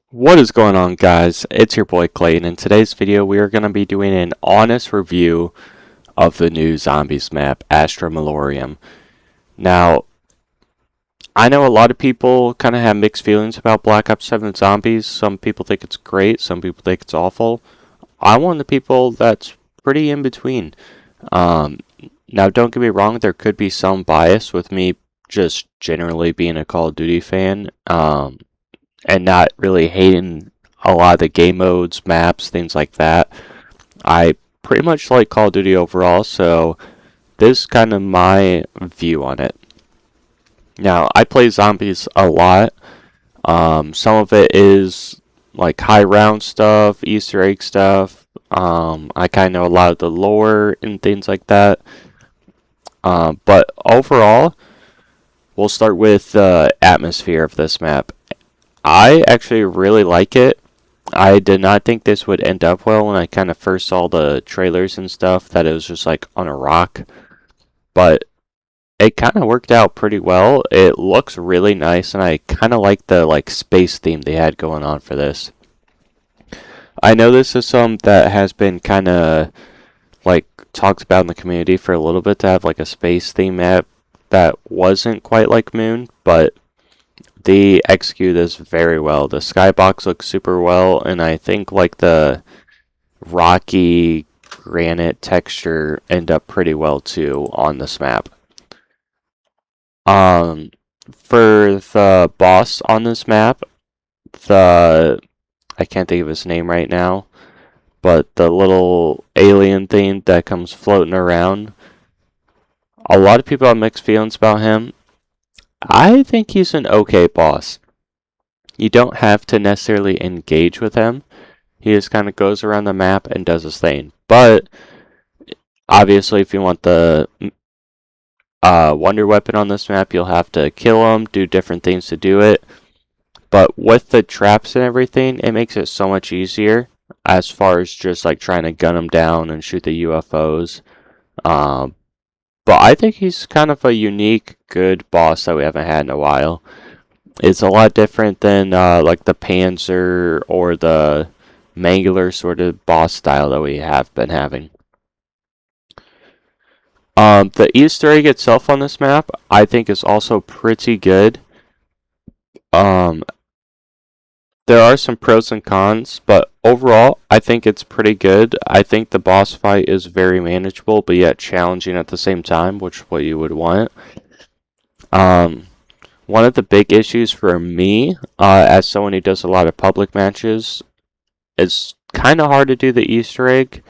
What is going on, guys? It's your boy Clayton. In today's video we are going to be doing an honest review of the new zombies map, Astra Malorum. Now, I know a lot of people kind of have mixed feelings about Black Ops 7 Zombies. Some people think it's great, some people think it's awful. I'm one of the people that's pretty in between. Um, Now, don't get me wrong, there could be some bias with me just generally being a Call of Duty fan. And not really hating a lot of the game modes, maps, things like that. I pretty much like Call of Duty overall, so this is kind of my view on it. Now, I play zombies a lot. Some of it is like high round stuff, Easter egg stuff. I kind of know a lot of the lore and things like that. But overall, we'll start with the atmosphere of this map. I actually really like it. I did not think this would end up well when I kind of first saw the trailers and stuff, that it was just like on a rock. But it kind of worked out pretty well. It looks really nice, and I kind of like the like space theme they had going on for this. I know this is some that has been kind of like talked about in the community for a little bit, to have like a space theme map that wasn't quite like Moon, but they execute this very well. The skybox looks super well, and I think like the rocky granite texture end up pretty well too on this map. Um, for the boss on this map, the I can't think of his name right now, but the little alien thing that comes floating around. A lot of people have mixed feelings about him. I think he's an okay boss. You don't have to necessarily engage with him. He just kind of goes around the map and does his thing. But obviously, if you want the wonder weapon on this map, you'll have to kill him, do different things to do it. But with the traps and everything, it makes it so much easier as far as just like trying to gun him down and shoot the UFOs. Um, but I think he's kind of a unique, good boss that we haven't had in a while. It's a lot different than like the Panzer or the Mangler sort of boss style that we have been having. The Easter egg itself on this map, I think, is also pretty good. Um, there are some pros and cons, but overall, I think it's pretty good. I think the boss fight is very manageable, but yet challenging at the same time, which is what you would want. Um, One of the big issues for me, as someone who does a lot of public matches, it's kind of hard to do the Easter egg,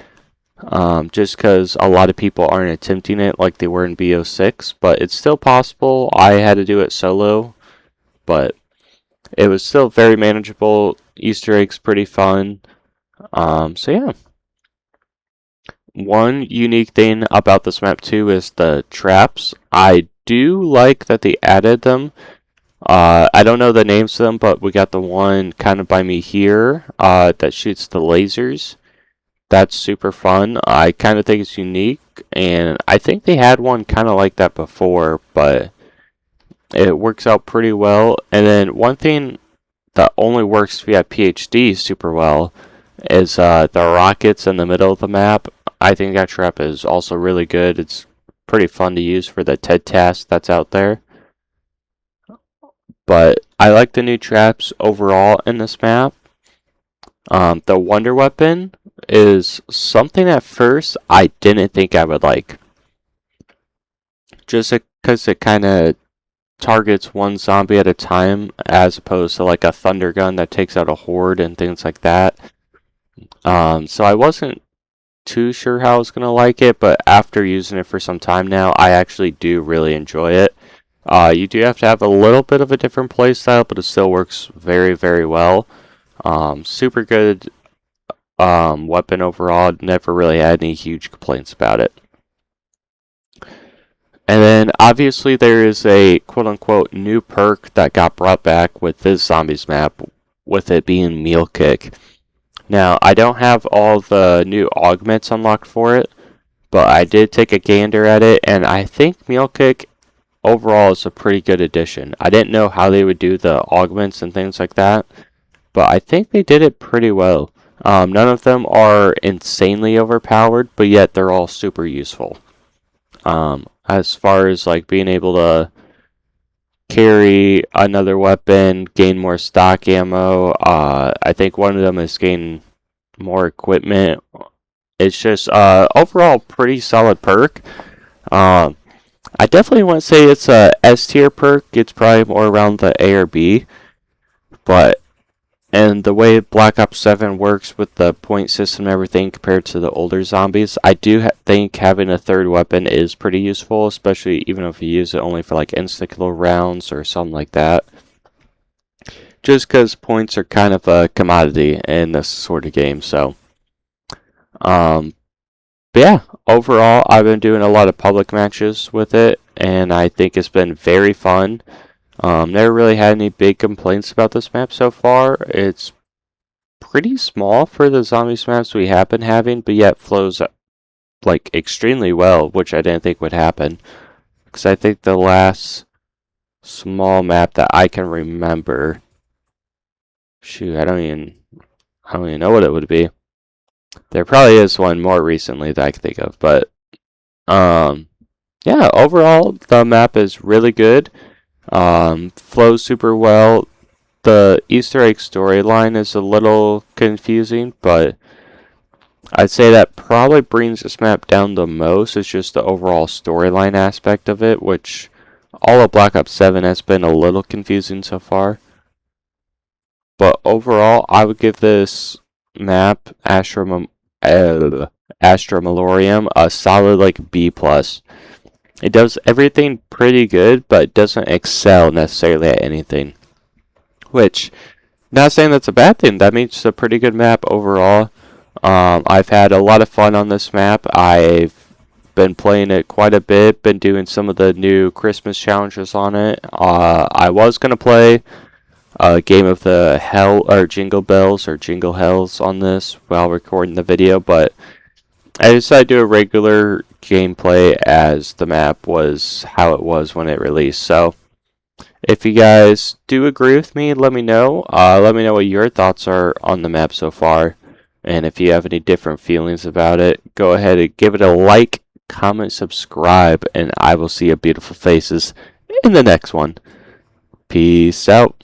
just because a lot of people aren't attempting it like they were in BO6, but it's still possible. I had to do it solo, but it was still very manageable. Easter eggs pretty fun. So yeah. One unique thing about this map too is the traps. I do like that they added them. I don't know the names of them, but we got the one kind of by me here that shoots the lasers. That's super fun. I kind of think it's unique, and I think they had one kind of like that before, but it works out pretty well. And then one thing that only works via PhD super well is the rockets in the middle of the map. I think that trap is also really good. It's pretty fun to use for the TED task that's out there. But I like the new traps overall in this map. The wonder weapon is something at first I didn't think I would like. Just because it kind of targets one zombie at a time, as opposed to like a thunder gun that takes out a horde and things like that. So I wasn't too sure how I was going to like it, but after using it for some time now, I actually do really enjoy it. You do have to have a little bit of a different playstyle, but it still works very, very well. Super good weapon overall. Never really had any huge complaints about it. And then obviously there is a quote-unquote new perk that got brought back with this zombies map, with it being meal kick. Now, I don't have all the new augments unlocked for it, but I did take a gander at it, and I think meal kick overall is a pretty good addition. I didn't know how they would do the augments and things like that, but I think they did it pretty well. None of them are insanely overpowered, but yet they're all super useful. As far as like being able to carry another weapon, gain more stock ammo, I think one of them is gain more equipment. It's just overall pretty solid perk. Um, I definitely wouldn't say it's a S tier perk. It's probably more around the A or B. But and the way Black Ops 7 works with the point system and everything compared to the older zombies, I do think having a third weapon is pretty useful, especially even if you use it only for like insta-kill rounds or something like that. Just because points are kind of a commodity in this sort of game, so. Um, but yeah, overall, I've been doing a lot of public matches with it, and I think it's been very fun. Never really had any big complaints about this map so far. It's pretty small for the zombies maps we have been having, but yet flows like extremely well, which I didn't think would happen. Because I think the last small map that I can remember, shoot, I don't even know what it would be. There probably is one more recently that I can think of, but yeah, overall the map is really good. Flows super well. The Easter egg storyline is a little confusing, but I'd say that probably brings this map down the most. It's just the overall storyline aspect of it, which all of Black Ops 7 has been a little confusing so far. But overall, I would give this map, Astra Malorum, a solid like B+. It does everything pretty good, but it doesn't excel necessarily at anything. Which, not saying that's a bad thing. That means it's a pretty good map overall. I've had a lot of fun on this map. I've been playing it quite a bit. Been doing some of the new Christmas challenges on it. I was gonna play a game of the Hell or Jingle Bells or Jingle Hells on this while recording the video, but I decided to do a regular gameplay as the map was how it was when it released. So if you guys do agree with me, let me know. Let me know what your thoughts are on the map so far. And if you have any different feelings about it, go ahead and give it a like, comment, subscribe, and I will see your beautiful faces in the next one. Peace out.